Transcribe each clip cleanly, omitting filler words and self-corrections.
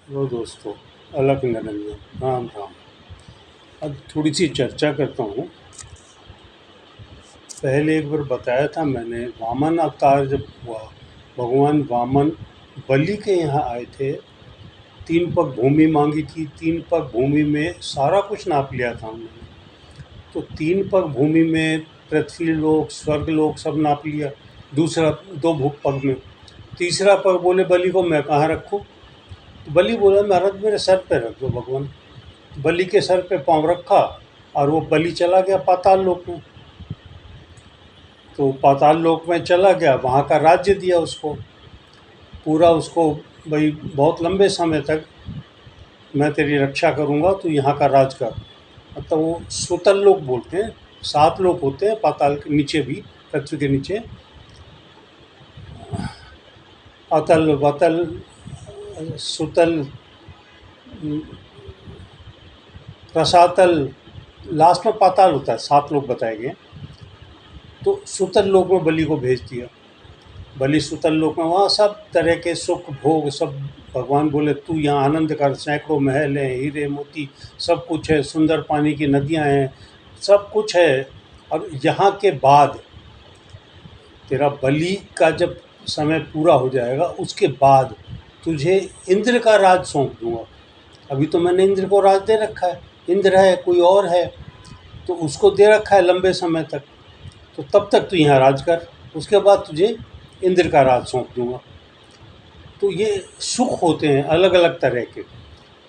लो दोस्तों, अलग निरंजन राम राम। अब थोड़ी सी चर्चा करता हूँ। पहले एक बार बताया था मैंने, वामन अवतार जब हुआ, भगवान वामन बलि के यहाँ आए थे। 3 पग भूमि मांगी थी, 3 पग भूमि में सारा कुछ नाप लिया था उन्होंने। तो 3 पग भूमि में पृथ्वी लोक, स्वर्ग लोक सब नाप लिया। दूसरा 2 पग में, तीसरा पग बोले बलि को मैं कहाँ रखूँ। तो बलि बोला महाराज मेरे सर पे रख दो भगवान। बलि के सर पे पाँव रखा और वो बलि चला गया पाताल लोक में। तो पाताल लोक में चला गया, वहाँ का राज्य दिया उसको पूरा। उसको भाई बहुत लंबे समय तक मैं तेरी रक्षा करूँगा, तो यहाँ का राज कर। मतलब वो सुतल लोक बोलते हैं, 7 लोक होते हैं पाताल के नीचे भी, पृथ्वी के नीचे। अतल, वतल, सुतल, रसातल, लास्ट में पाताल होता है। 7 लोक बताए गए। तो सुतल लोक में बलि को भेज दिया। बलि सुतल लोक में, वहाँ सब तरह के सुख भोग सब भगवान बोले तू यहाँ आनंद कर। सैकड़ों महल हैं, हीरे मोती सब कुछ है, सुंदर पानी की नदियाँ हैं, सब कुछ है। और यहाँ के बाद तेरा बलि का जब समय पूरा हो जाएगा, उसके बाद तुझे इंद्र का राज सौंप दूँगा। अभी तो मैंने इंद्र को राज दे रखा है। इंद्र है, कोई और है तो उसको दे रखा है लंबे समय तक। तो तब तक तू यहाँ राज कर, उसके बाद तुझे इंद्र का राज सौंप दूँगा। तो ये सुख होते हैं अलग अलग तरह के।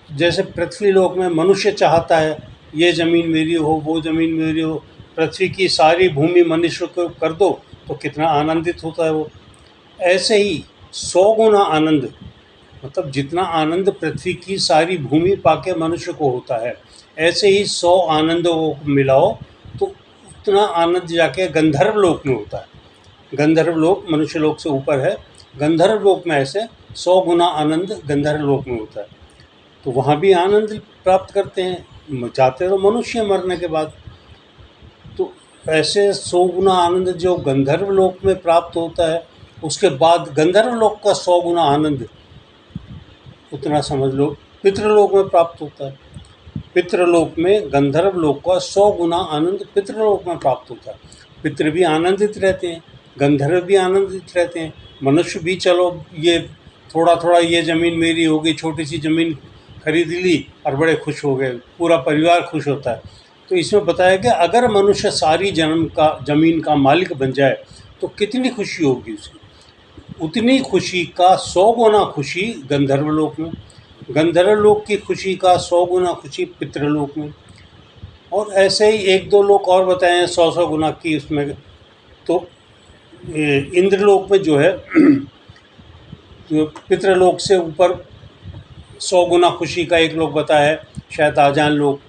जैसे पृथ्वी लोक में मनुष्य चाहता है ये ज़मीन मेरी हो, वो ज़मीन मेरी हो, पृथ्वी की सारी भूमि मनुष्य को कर दो, तो कितना आनंदित होता है वो। ऐसे ही 100 गुना आनंद, मतलब जितना आनंद पृथ्वी की सारी भूमि पाके मनुष्य को होता है, ऐसे ही 100 आनंदों को मिलाओ तो उतना आनंद जाके गंधर्व लोक में होता है। गंधर्व लोक मनुष्य लोक से ऊपर है। गंधर्व लोक में ऐसे 100 गुना आनंद गंधर्व लोक में होता है। तो वहाँ भी आनंद प्राप्त करते हैं, जाते तो मनुष्य मरने के बाद। तो ऐसे 100 गुना आनंद जो गंधर्व लोक में प्राप्त होता है, उसके बाद गंधर्व लोक का 100 गुना आनंद, उतना समझ लो पितृलोक में प्राप्त होता है। पितृलोक में गंधर्व लोक का 100 गुना आनंद पितृलोक में प्राप्त होता है। पितृ भी आनंदित रहते हैं, गंधर्व भी आनंदित रहते हैं, मनुष्य भी। चलो ये थोड़ा थोड़ा ये ज़मीन मेरी हो गई, छोटी सी ज़मीन खरीद ली और बड़े खुश हो गए, पूरा परिवार खुश होता है। तो इसमें बताया गया अगर मनुष्य सारी ज़मीन का मालिक बन जाए तो कितनी खुशी होगी उसकी। उतनी खुशी का 100 गुना खुशी गंधर्व लोक में, गंधर्व लोक की खुशी का 100 गुना खुशी पितृलोक में। और ऐसे ही 1-2 लोक और बताए हैं 100-100 गुना की उसमें। तो इंद्रलोक में जो है जो पितृलोक से ऊपर 100 गुना खुशी का एक लोक बताया है, शायद आजान लोक।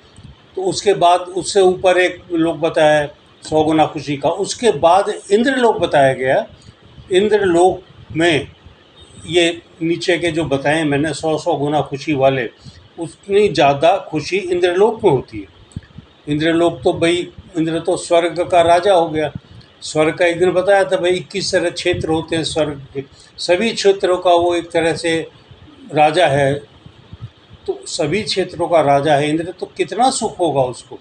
तो उसके बाद उससे ऊपर एक लोक बताया है 100 गुना खुशी का। उसके बाद इंद्रलोक बताया गया। इंद्रलोक में ये नीचे के जो बताए मैंने 100-100 गुना खुशी वाले, उतनी ज़्यादा खुशी इंद्रलोक में होती है। इंद्रलोक तो भाई, इंद्र तो स्वर्ग का राजा हो गया। स्वर्ग का एक दिन बताया था भाई 21 तरह क्षेत्र होते हैं स्वर्ग के, सभी क्षेत्रों का वो एक तरह से राजा है। तो सभी क्षेत्रों का राजा है इंद्र, तो कितना सुख होगा उसको।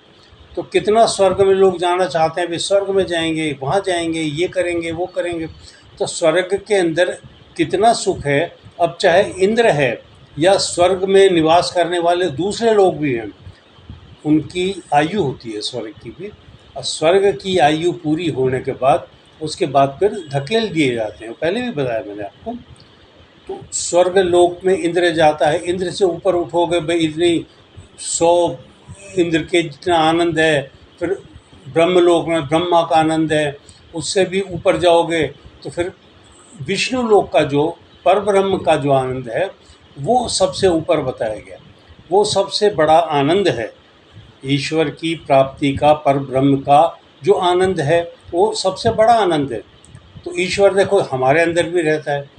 तो कितना स्वर्ग में लोग जाना चाहते हैं, वे स्वर्ग में जाएंगे, वहाँ जाएंगे, ये करेंगे वो करेंगे। तो स्वर्ग के अंदर कितना सुख है। अब चाहे इंद्र है या स्वर्ग में निवास करने वाले दूसरे लोग भी हैं, उनकी आयु होती है स्वर्ग की भी। और स्वर्ग की आयु पूरी होने के बाद उसके बाद फिर धकेल दिए जाते हैं, पहले भी बताया मैंने आपको। तो स्वर्ग लोक में इंद्र जाता है, इंद्र से ऊपर उठोगे भाई इतनी 100 इंद्र के जितना आनंद है। फिर ब्रह्मलोक में ब्रह्मा का आनंद है, उससे भी ऊपर जाओगे तो फिर विष्णु लोक का जो परब्रह्म का जो आनंद है वो सबसे ऊपर बताया गया। वो सबसे बड़ा आनंद है ईश्वर की प्राप्ति का, परब्रह्म का जो आनंद है वो सबसे बड़ा आनंद है। तो ईश्वर देखो हमारे अंदर भी रहता है,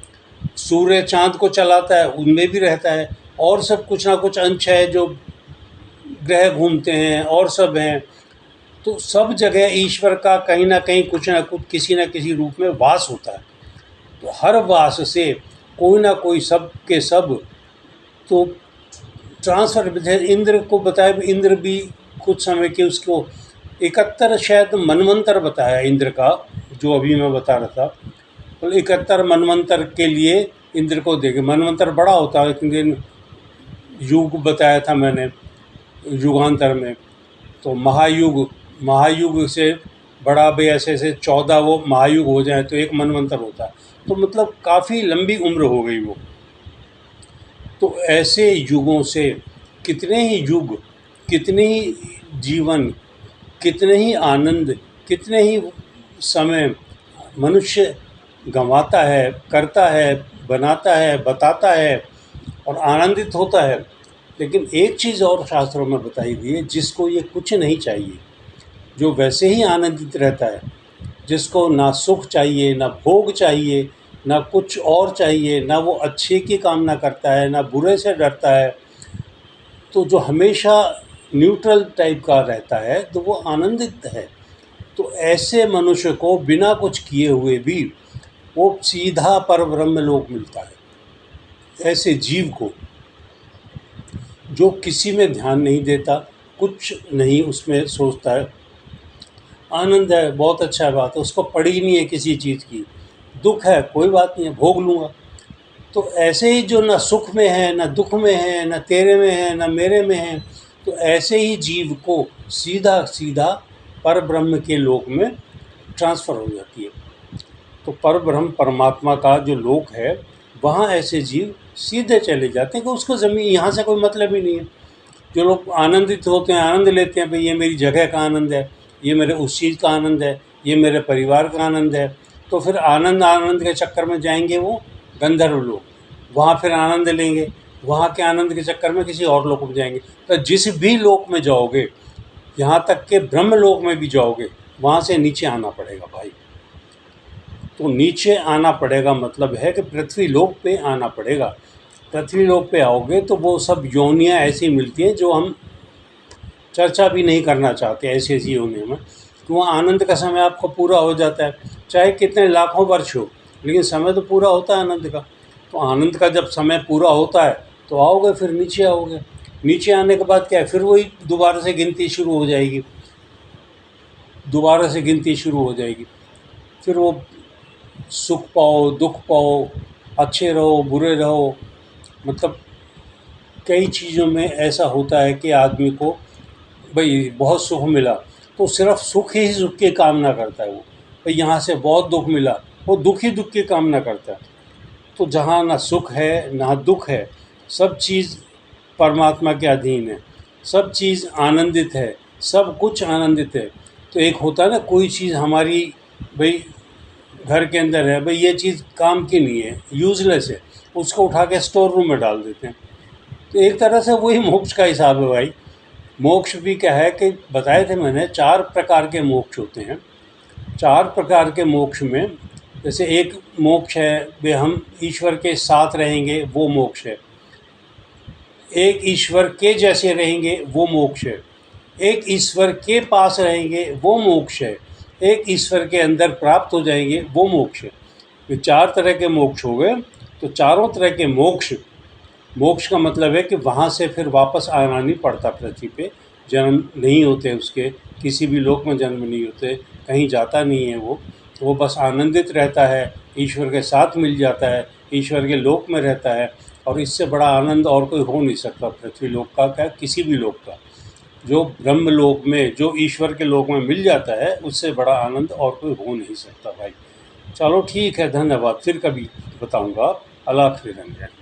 सूर्य चाँद को चलाता है उनमें भी रहता है, और सब कुछ ना कुछ अंश है जो ग्रह घूमते हैं और सब हैं। तो सब जगह ईश्वर का कहीं ना कहीं कुछ ना कुछ किसी न किसी रूप में वास होता है। तो हर वास से कोई ना कोई सब के सब तो ट्रांसफ़र जैसे इंद्र को बताया, इंद्र भी कुछ समय के उसको 71 शायद मनवंतर बताया इंद्र का, जो अभी मैं बता रहा था। तो 71 मनवंतर के लिए इंद्र को देखे। मनवंतर बड़ा होता है, लेकिन युग बताया था मैंने युगांतर में। तो महायुग से बड़ा भी ऐसे ऐसे 14 वो महायुग हो जाए तो एक मनवंतर होता है। तो मतलब काफ़ी लंबी उम्र हो गई वो। तो ऐसे युगों से कितने ही युग, कितने ही जीवन, कितने ही आनंद, कितने ही समय मनुष्य गंवाता है, करता है, बनाता है, बताता है और आनंदित होता है। लेकिन एक चीज़ और शास्त्रों में बताई गई है, जिसको ये कुछ नहीं चाहिए, जो वैसे ही आनंदित रहता है, जिसको ना सुख चाहिए, ना भोग चाहिए, ना कुछ और चाहिए, ना वो अच्छे की कामना करता है, ना बुरे से डरता है, तो जो हमेशा न्यूट्रल टाइप का रहता है, तो वो आनंदित है। तो ऐसे मनुष्य को बिना कुछ किए हुए भी वो सीधा परब्रह्म लोक मिलता है। ऐसे जीव को जो किसी में ध्यान नहीं देता, कुछ नहीं उसमें सोचता है, आनंद है, बहुत अच्छा बात है, उसको पड़ी नहीं है किसी चीज़ की, दुख है कोई बात नहीं है, भोग लूँगा। तो ऐसे ही जो ना सुख में है, ना दुख में है, ना तेरे में है, ना मेरे में है, तो ऐसे ही जीव को सीधा सीधा परब्रह्म के लोक में ट्रांसफ़र हो जाती है। तो परब्रह्म परमात्मा का जो लोक है, वहाँ ऐसे जीव सीधे चले जाते हैं कि उसको ज़मीन यहाँ से कोई मतलब ही नहीं है। जो लोग आनंदित होते हैं, आनंद लेते हैं, भाई ये मेरी जगह का आनंद है, ये मेरे उस चीज़ का आनंद है, ये मेरे परिवार का आनंद है, तो फिर आनंद के चक्कर में जाएंगे वो गंधर्व लोग, वहाँ फिर आनंद लेंगे, वहाँ के आनंद के चक्कर में किसी और लोक में जाएंगे। तो जिस भी लोक में जाओगे, यहाँ तक के ब्रह्म लोक में भी जाओगे, वहाँ से नीचे आना पड़ेगा भाई। तो नीचे आना पड़ेगा मतलब है कि पृथ्वी लोक पे आना पड़ेगा। पृथ्वी लोक पे आओगे तो वो सब योनियाँ ऐसी मिलती हैं जो हम चर्चा भी नहीं करना चाहते, ऐसी ऐसी योनियों में। तो वहाँ आनंद का समय आपको पूरा हो जाता है, चाहे कितने लाखों वर्ष हो, लेकिन समय तो पूरा होता है आनंद का। तो आनंद का जब समय पूरा होता है तो आओगे, फिर नीचे आओगे। नीचे आने के बाद क्या है, फिर वही दोबारा से गिनती शुरू हो जाएगी, दोबारा से गिनती शुरू हो जाएगी। फिर वो सुख पाओ, दुख पाओ, अच्छे रहो, बुरे रहो, मतलब कई चीज़ों में ऐसा होता है कि आदमी को भाई बहुत सुख मिला तो सिर्फ सुख ही सुख की कामना करता है वो, भाई यहाँ से बहुत दुख मिला, वो दुख ही दुख की कामना करता है। तो जहाँ ना सुख है ना दुख है, सब चीज़ परमात्मा के अधीन है, सब चीज़ आनंदित है, सब कुछ आनंदित है। तो एक होता है ना, कोई चीज़ हमारी भाई घर के अंदर है, भाई ये चीज़ काम की नहीं है, यूज़लेस है, उसको उठा के स्टोर रूम में डाल देते हैं। तो एक तरह से वही मोक्ष का हिसाब है भाई। मोक्ष भी क्या है कि बताए थे मैंने, 4 प्रकार के मोक्ष होते हैं। 4 प्रकार के मोक्ष में जैसे एक मोक्ष है वे हम ईश्वर के साथ रहेंगे, वो मोक्ष है। एक ईश्वर के जैसे रहेंगे, वो मोक्ष है। एक ईश्वर के पास रहेंगे, वो मोक्ष है। एक ईश्वर के अंदर प्राप्त हो जाएंगे, वो मोक्ष है। ये 4 तरह के मोक्ष हो गए। तो चारों तरह के मोक्ष का मतलब है कि वहाँ से फिर वापस आना नहीं पड़ता, पृथ्वी पे जन्म नहीं होते उसके, किसी भी लोक में जन्म नहीं होते, कहीं जाता नहीं है वो बस आनंदित रहता है, ईश्वर के साथ मिल जाता है, ईश्वर के लोक में रहता है। और इससे बड़ा आनंद और कोई हो नहीं सकता पृथ्वी लोक का, क्या किसी भी लोक का। जो ब्रह्म लोक में, जो ईश्वर के लोक में मिल जाता है, उससे बड़ा आनंद और कोई हो नहीं सकता भाई। चलो ठीक है, धन्यवाद, फिर कभी बताऊँगा। अलख निरंजन।